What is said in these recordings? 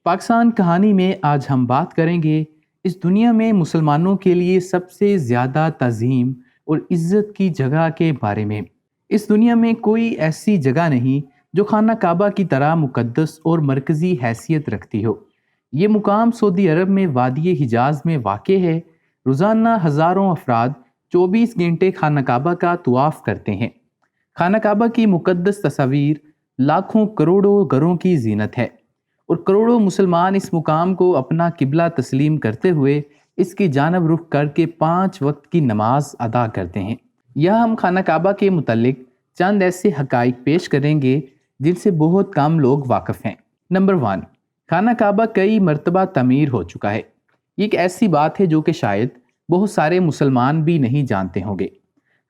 پاکستان کہانی میں آج ہم بات کریں گے اس دنیا میں مسلمانوں کے لیے سب سے زیادہ تعظیم اور عزت کی جگہ کے بارے میں۔ اس دنیا میں کوئی ایسی جگہ نہیں جو خانہ کعبہ کی طرح مقدس اور مرکزی حیثیت رکھتی ہو۔ یہ مقام سعودی عرب میں وادی حجاز میں واقع ہے۔ روزانہ ہزاروں افراد 24 گھنٹے خانہ کعبہ کا طواف کرتے ہیں۔ خانہ کعبہ کی مقدس تصاویر لاکھوں کروڑوں گھروں کی زینت ہے، اور کروڑوں مسلمان اس مقام کو اپنا قبلہ تسلیم کرتے ہوئے اس کی جانب رخ کر کے 5 وقت کی نماز ادا کرتے ہیں۔ یہاں ہم خانہ کعبہ کے متعلق چند ایسے حقائق پیش کریں گے جن سے بہت کم لوگ واقف ہیں۔ نمبر 1، خانہ کعبہ کئی مرتبہ تعمیر ہو چکا ہے۔ یہ ایک ایسی بات ہے جو کہ شاید بہت سارے مسلمان بھی نہیں جانتے ہوں گے۔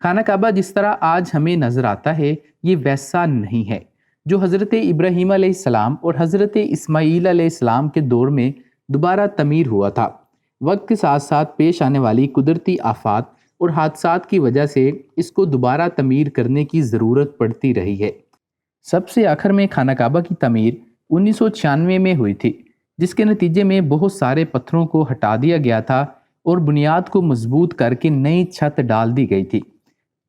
خانہ کعبہ جس طرح آج ہمیں نظر آتا ہے یہ ویسا نہیں ہے جو حضرت ابراہیم علیہ السلام اور حضرت اسماعیل علیہ السلام کے دور میں دوبارہ تعمیر ہوا تھا۔ وقت کے ساتھ ساتھ پیش آنے والی قدرتی آفات اور حادثات کی وجہ سے اس کو دوبارہ تعمیر کرنے کی ضرورت پڑتی رہی ہے۔ سب سے آخر میں خانہ کعبہ کی تعمیر 1996 میں ہوئی تھی، جس کے نتیجے میں بہت سارے پتھروں کو ہٹا دیا گیا تھا اور بنیاد کو مضبوط کر کے نئی چھت ڈال دی گئی تھی۔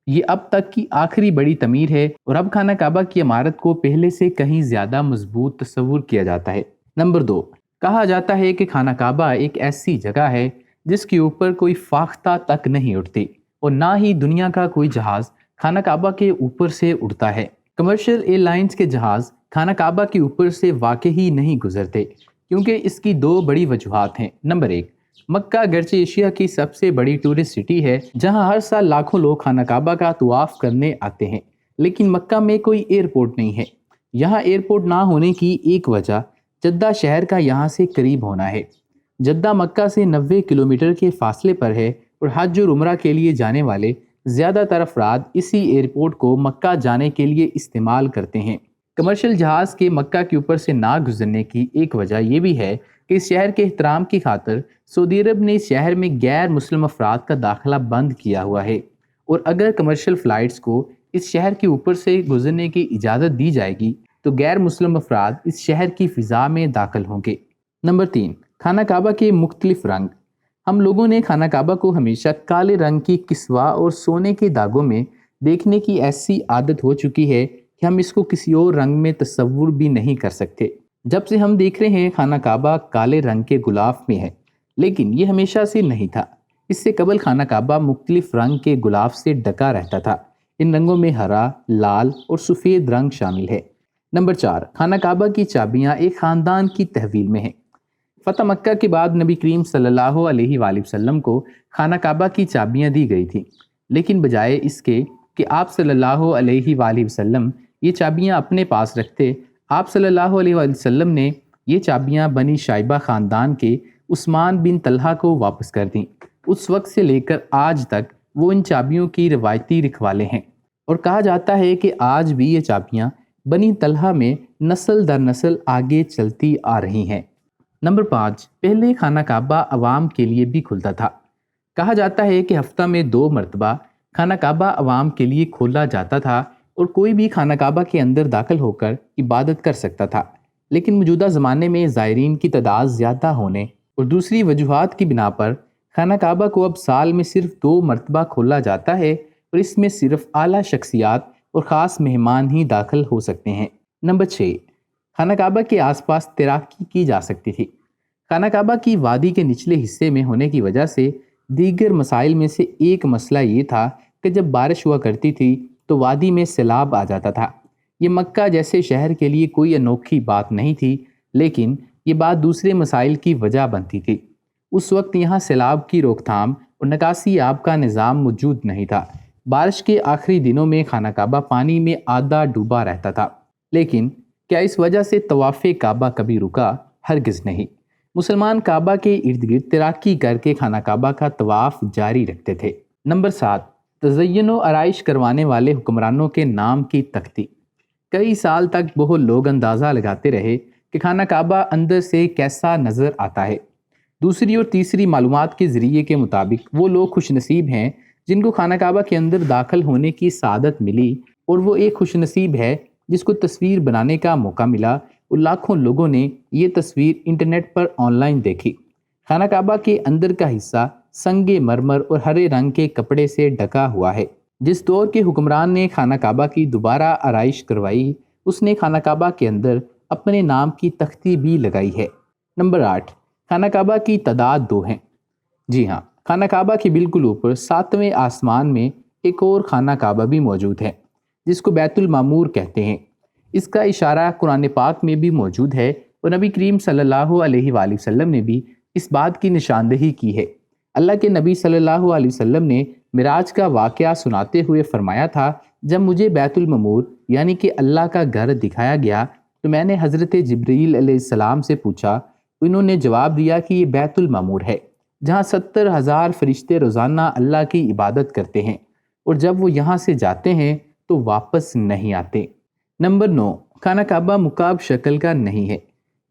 یہ اب تک کی آخری بڑی تعمیر ہے، اور اب خانہ کعبہ کی عمارت کو پہلے سے کہیں زیادہ مضبوط تصور کیا جاتا ہے۔ نمبر 2، کہا جاتا ہے کہ خانہ کعبہ ایک ایسی جگہ ہے جس کے اوپر کوئی فاختہ تک نہیں اڑتی، اور نہ ہی دنیا کا کوئی جہاز خانہ کعبہ کے اوپر سے اڑتا ہے۔ کمرشل ایئر لائنز کے جہاز خانہ کعبہ کے اوپر سے واقع ہی نہیں گزرتے، کیونکہ اس کی 2 بڑی وجوہات ہیں۔ نمبر 1، مکہ گرچہ ایشیا کی سب سے بڑی ٹورسٹ سٹی ہے جہاں ہر سال لاکھوں لوگ خانہ کعبہ کا طواف کرنے آتے ہیں، لیکن مکہ میں کوئی ایئرپورٹ نہیں ہے۔ یہاں ایئرپورٹ نہ ہونے کی ایک وجہ جدہ شہر کا یہاں سے قریب ہونا ہے۔ جدہ مکہ سے 90 کلومیٹر کے فاصلے پر ہے، اور حج اور عمرہ کے لیے جانے والے زیادہ تر افراد اسی ایئرپورٹ کو مکہ جانے کے لیے استعمال کرتے ہیں۔ کمرشل جہاز کے مکہ کے اوپر سے نہ گزرنے کی ایک وجہ یہ بھی ہے کہ اس شہر کے احترام کی خاطر سعودی عرب نے اس شہر میں غیر مسلم افراد کا داخلہ بند کیا ہوا ہے، اور اگر کمرشل فلائٹس کو اس شہر کے اوپر سے گزرنے کی اجازت دی جائے گی تو غیر مسلم افراد اس شہر کی فضا میں داخل ہوں گے۔ نمبر 3، خانہ کعبہ کے مختلف رنگ۔ ہم لوگوں نے خانہ کعبہ کو ہمیشہ کالے رنگ کی کسوہ اور سونے کے داغوں میں دیکھنے کی ایسی عادت ہو چکی ہے کہ ہم اس کو کسی اور رنگ میں تصور بھی نہیں کر سکتے۔ جب سے ہم دیکھ رہے ہیں خانہ کعبہ کالے رنگ کے غلاف میں ہے، لیکن یہ ہمیشہ سے نہیں تھا۔ اس سے قبل خانہ کعبہ مختلف رنگ کے غلاف سے ڈھکا رہتا تھا۔ ان رنگوں میں ہرا، لال اور سفید رنگ شامل ہے۔ نمبر 4، خانہ کعبہ کی چابیاں ایک خاندان کی تحویل میں ہیں۔ فتح مکہ کے بعد نبی کریم صلی اللہ علیہ وآلہ وسلم کو خانہ کعبہ کی چابیاں دی گئی تھیں، لیکن بجائے اس کے کہ آپ صلی اللہ علیہ وآلہ وسلم یہ چابیاں اپنے پاس رکھتے، آپ صلی اللہ علیہ وآلہ وسلم نے یہ چابیاں بنی شائبہ خاندان کے عثمان بن طلحہ کو واپس کر دیں۔ اس وقت سے لے کر آج تک وہ ان چابیوں کی روایتی رکھوالے ہیں، اور کہا جاتا ہے کہ آج بھی یہ چابیاں بنی طلحہ میں نسل در نسل آگے چلتی آ رہی ہیں۔ نمبر 5، پہلے خانہ کعبہ عوام کے لیے بھی کھلتا تھا۔ کہا جاتا ہے کہ ہفتہ میں 2 مرتبہ خانہ کعبہ عوام کے لیے کھولا جاتا تھا، اور کوئی بھی خانہ کعبہ کے اندر داخل ہو کر عبادت کر سکتا تھا، لیکن موجودہ زمانے میں زائرین کی تعداد زیادہ ہونے اور دوسری وجوہات کی بنا پر خانہ کعبہ کو اب سال میں صرف 2 مرتبہ کھولا جاتا ہے، اور اس میں صرف اعلیٰ شخصیات اور خاص مہمان ہی داخل ہو سکتے ہیں۔ نمبر 6، خانہ کعبہ کے آس پاس تیراکی کی جا سکتی تھی۔ خانہ کعبہ کی وادی کے نچلے حصے میں ہونے کی وجہ سے دیگر مسائل میں سے ایک مسئلہ یہ تھا کہ جب بارش ہوا کرتی تھی تو وادی میں سیلاب آ جاتا تھا۔ یہ مکہ جیسے شہر کے لیے کوئی انوکھی بات نہیں تھی، لیکن یہ بات دوسرے مسائل کی وجہ بنتی تھی۔ اس وقت یہاں سیلاب کی روک تھام اور نکاسی آب کا نظام موجود نہیں تھا۔ بارش کے آخری دنوں میں خانہ کعبہ پانی میں آدھا ڈوبا رہتا تھا، لیکن کیا اس وجہ سے طواف کعبہ کبھی رکا؟ ہرگز نہیں۔ مسلمان کعبہ کے ارد گرد تیراکی کر کے خانہ کعبہ کا طواف جاری رکھتے تھے۔ نمبر 7، تزین و آرائش کروانے والے حکمرانوں کے نام کی تختی۔ کئی سال تک بہت لوگ اندازہ لگاتے رہے کہ خانہ کعبہ اندر سے کیسا نظر آتا ہے۔ دوسری اور تیسری معلومات کے ذریعے کے مطابق وہ لوگ خوش نصیب ہیں جن کو خانہ کعبہ کے اندر داخل ہونے کی سعادت ملی، اور وہ ایک خوش نصیب ہے جس کو تصویر بنانے کا موقع ملا اور لاکھوں لوگوں نے یہ تصویر انٹرنیٹ پر آن لائن دیکھی۔ خانہ کعبہ کے اندر کا حصہ سنگ مرمر اور ہرے رنگ کے کپڑے سے ڈھکا ہوا ہے۔ جس دور کے حکمران نے خانہ کعبہ کی دوبارہ آرائش کروائی، اس نے خانہ کعبہ کے اندر اپنے نام کی تختی بھی لگائی ہے۔ نمبر 8، خانہ کعبہ کی تعداد 2 ہیں۔ جی ہاں، خانہ کعبہ کے بالکل اوپر 7ویں آسمان میں ایک اور خانہ کعبہ بھی موجود ہے، جس کو بیت المعمور کہتے ہیں۔ اس کا اشارہ قرآن پاک میں بھی موجود ہے اور نبی کریم صلی اللہ علیہ وآلہ وسلم نے بھی اس بات کی نشاندہی کی ہے۔ اللہ کے نبی صلی اللہ علیہ وسلم نے معراج کا واقعہ سناتے ہوئے فرمایا تھا، جب مجھے بیت المعمور یعنی کہ اللہ کا گھر دکھایا گیا تو میں نے حضرت جبریل علیہ السلام سے پوچھا۔ انہوں نے جواب دیا کہ یہ بیت المعمور ہے، جہاں 70,000 فرشتے روزانہ اللہ کی عبادت کرتے ہیں، اور جب وہ یہاں سے جاتے ہیں تو واپس نہیں آتے۔ نمبر 9، خانہ کعبہ مکعب شکل کا نہیں ہے۔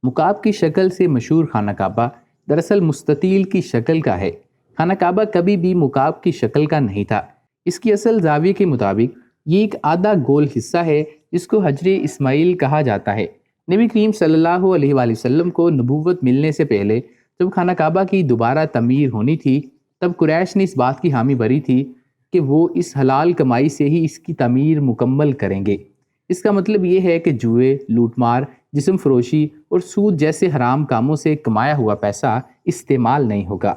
مکعب کی شکل سے مشہور خانہ کعبہ دراصل مستطیل کی شکل کا ہے۔ خانہ کعبہ کبھی بھی مکعب کی شکل کا نہیں تھا۔ اس کی اصل زاویے کے مطابق یہ ایک آدھا گول حصہ ہے، جس کو حجر اسماعیل کہا جاتا ہے۔ نبی کریم صلی اللہ علیہ وآلہ وسلم کو نبوت ملنے سے پہلے جب خانہ کعبہ کی دوبارہ تعمیر ہونی تھی، تب قریش نے اس بات کی حامی بھری تھی کہ وہ اس حلال کمائی سے ہی اس کی تعمیر مکمل کریں گے۔ اس کا مطلب یہ ہے کہ جوئے، لوٹ مار، جسم فروشی اور سود جیسے حرام کاموں سے کمایا ہوا پیسہ استعمال نہیں ہوگا۔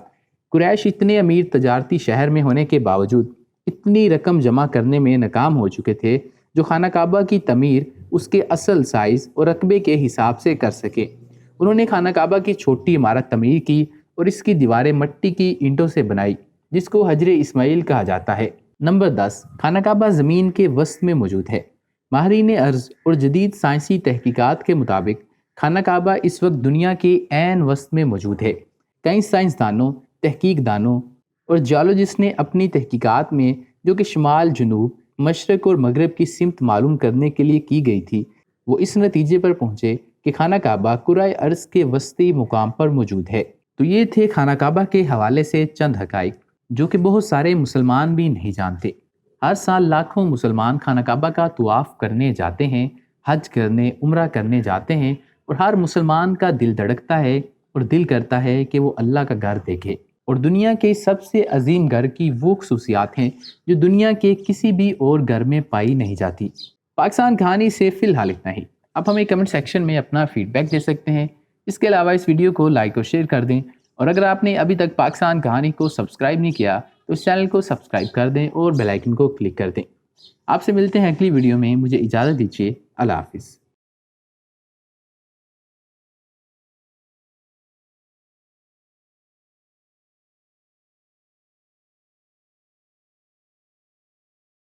قریش اتنے امیر تجارتی شہر میں ہونے کے باوجود اتنی رقم جمع کرنے میں ناکام ہو چکے تھے جو خانہ کعبہ کی تعمیر اس کے اصل سائز اور رقبے کے حساب سے کر سکے۔ انہوں نے خانہ کعبہ کی چھوٹی عمارت تعمیر کی اور اس کی دیواریں مٹی کی اینٹوں سے بنائی، جس کو حجر اسماعیل کہا جاتا ہے۔ نمبر 10، خانہ کعبہ زمین کے وسط میں موجود ہے۔ ماہرین ارض اور جدید سائنسی تحقیقات کے مطابق خانہ کعبہ اس وقت دنیا کے عین وسط میں موجود ہے۔ کئی سائنسدانوں، تحقیق دانوں اور جیولوجسٹ نے اپنی تحقیقات میں، جو کہ شمال، جنوب، مشرق اور مغرب کی سمت معلوم کرنے کے لیے کی گئی تھی، وہ اس نتیجے پر پہنچے کہ خانہ کعبہ کرۂ ارض کے وسطی مقام پر موجود ہے۔ تو یہ تھے خانہ کعبہ کے حوالے سے چند حقائق جو کہ بہت سارے مسلمان بھی نہیں جانتے۔ ہر سال لاکھوں مسلمان خانہ کعبہ کا طواف کرنے جاتے ہیں، حج کرنے، عمرہ کرنے جاتے ہیں، اور ہر مسلمان کا دل دھڑکتا ہے اور دل کرتا ہے کہ وہ اللہ کا گھر دیکھے۔ اور دنیا کے سب سے عظیم گھر کی وہ خصوصیات ہیں جو دنیا کے کسی بھی اور گھر میں پائی نہیں جاتی۔ پاکستان کہانی سے فی الحال اتنا ہی۔ آپ ہمیں کمنٹ سیکشن میں اپنا فیڈ بیک دے سکتے ہیں۔ اس کے علاوہ اس ویڈیو کو لائک اور شیئر کر دیں، اور اگر آپ نے ابھی تک پاکستان کہانی کو سبسکرائب نہیں کیا تو اس چینل کو سبسکرائب کر دیں اور بیل آئیکن کو کلک کر دیں۔ آپ سے ملتے ہیں اگلی ویڈیو میں، مجھے اجازت دیجیے، اللہ حافظ۔